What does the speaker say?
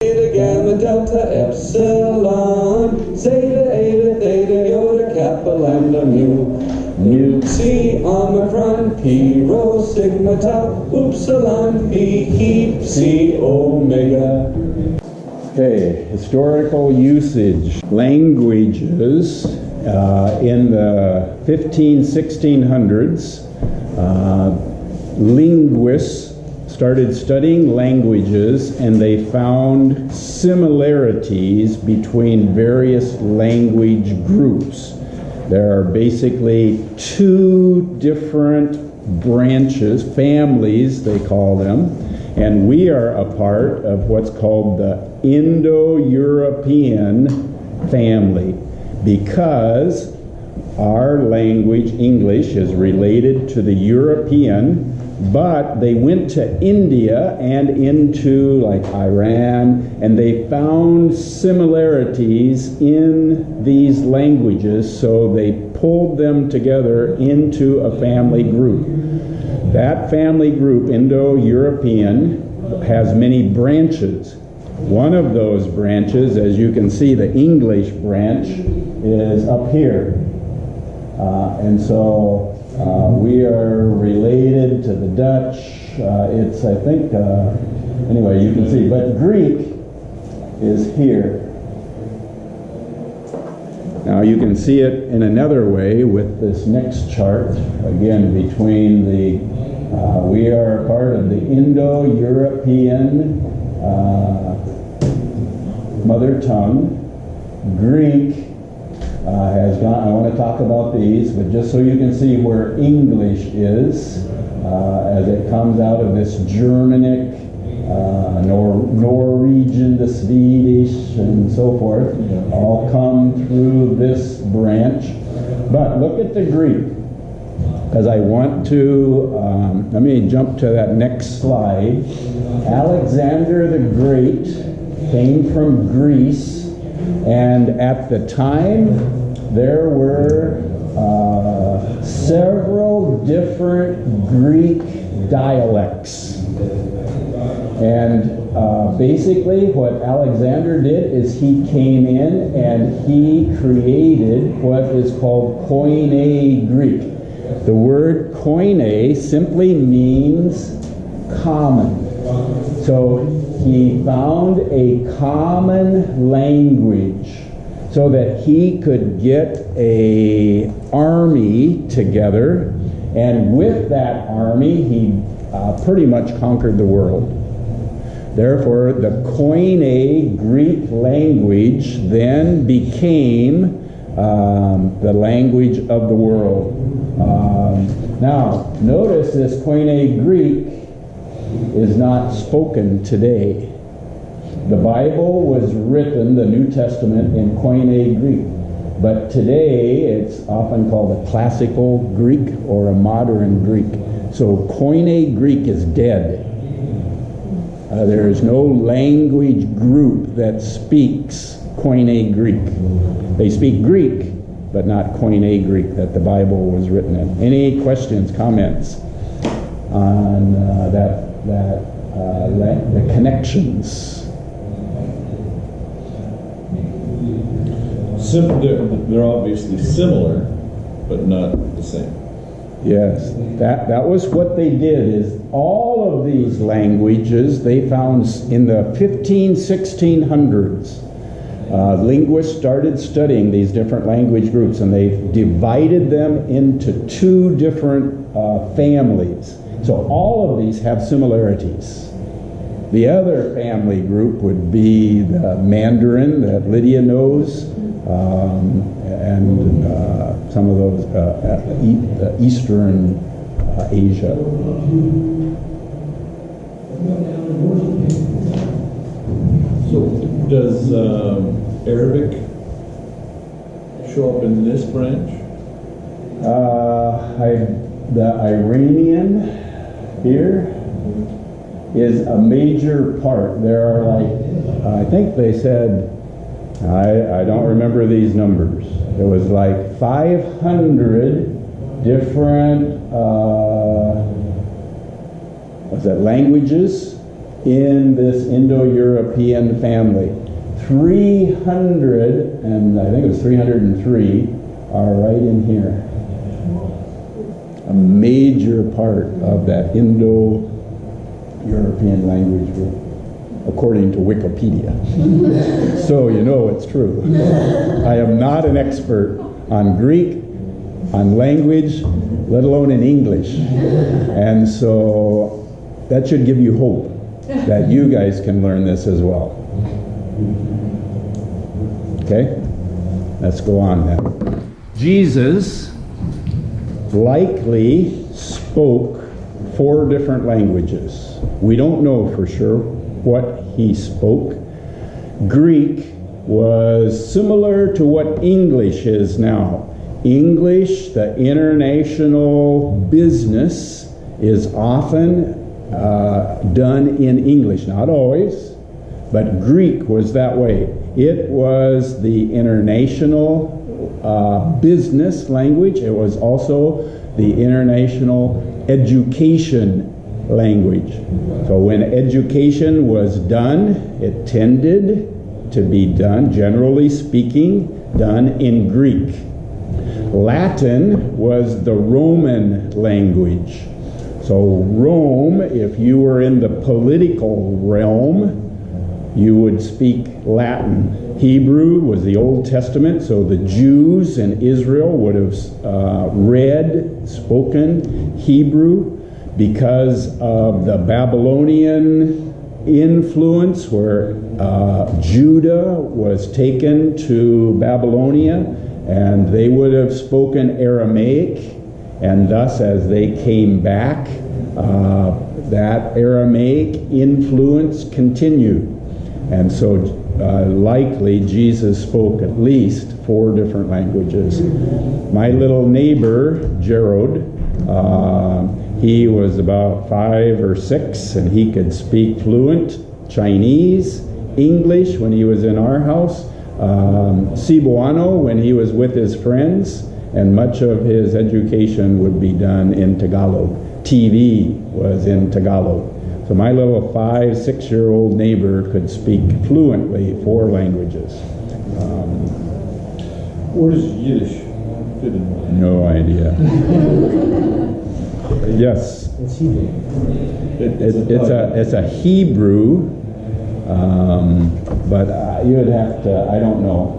Theta, gamma, delta, epsilon, zeta, eta, theta, iota, kappa, lambda, mu. Mu, psi, omicron, pi, rho, sigma, tau, upsilon, phi, psi, omega. Okay, historical usage. Languages in the 1600s, linguists started studying languages and they found similarities between various language groups. There are basically two different branches, families they call them, and we are a part of what's called the Indo-European family because our language, English, is related to the European, but they went to India and into like Iran, and they found similarities in these languages, so they pulled them together into a family group. That family group, Indo-European, has many branches. One of those branches, as you can see, the English branch, is up here. And so we are related to the Dutch. It's, I think, anyway, you can see, but Greek is here. Now you can see it in another way with this next chart, again, between the, we are part of the Indo-European mother tongue. Greek has gone, I want to talk about these, but just so you can see where English is, as it comes out of this Germanic, Norwegian, the Swedish, and so forth, all come through this branch. But look at the Greek, because I want to, let me jump to that next slide. Alexander the Great came from Greece, and at the time there were several different Greek dialects. And basically what Alexander did is he came in and he created what is called Koine Greek. The word Koine simply means common. So he found a common language so that he could get an army together, and with that army he pretty much conquered the world. Therefore, the Koine Greek language then became the language of the world. Now, notice this Koine Greek is not spoken today. The Bible was written, the New Testament, in Koine Greek. But today, it's often called a classical Greek or a modern Greek. So Koine Greek is dead. There is no language group that speaks Koine Greek. They speak Greek, but not Koine Greek that the Bible was written in. Any questions, comments on the connections? They're obviously similar, but not the same. Yes, that was what they did, is all of these languages they found in the 1600s. Linguists started studying these different language groups, and they divided them into two different families. So all of these have similarities. The other family group would be the Mandarin that Lydia knows, and some of those Eastern Asia. So does Arabic show up in this branch? The Iranian here is a major part. There are like, I think they said, I don't remember these numbers. It was like 500 different languages in this Indo-European family. 300, and I think it was 303, are right in here. A major part of that Indo-European language group, according to Wikipedia. So you know it's true. I am not an expert on Greek, on language, let alone in English. And so that should give you hope that you guys can learn this as well. Okay? Let's go on then. Jesus likely spoke 4 different languages. We don't know for sure what he spoke. Greek was similar to what English is now. English, the international business, is often done in English. Not always, but Greek was that way. It was the international business language. It was also the international education language. So when education was done, it tended to be done, generally speaking, done in Greek. Latin was the Roman language. So Rome, if you were in the political realm, you would speak Latin. Hebrew was the Old Testament, so the Jews in Israel would have spoken Hebrew because of the Babylonian influence where Judah was taken to Babylonia, and they would have spoken Aramaic, and thus as they came back, that Aramaic influence continued. And so likely Jesus spoke at least 4 different languages. My little neighbor, Gerald, he was about 5 or 6, and he could speak fluent Chinese, English when he was in our house, Cebuano when he was with his friends, and much of his education would be done in Tagalog. TV was in Tagalog. So my little 5, 6-year-old neighbor could speak fluently 4 languages. Where does Yiddish fit in? No idea. Yes. It's Hebrew. It's a Hebrew, but you would have to, I don't know.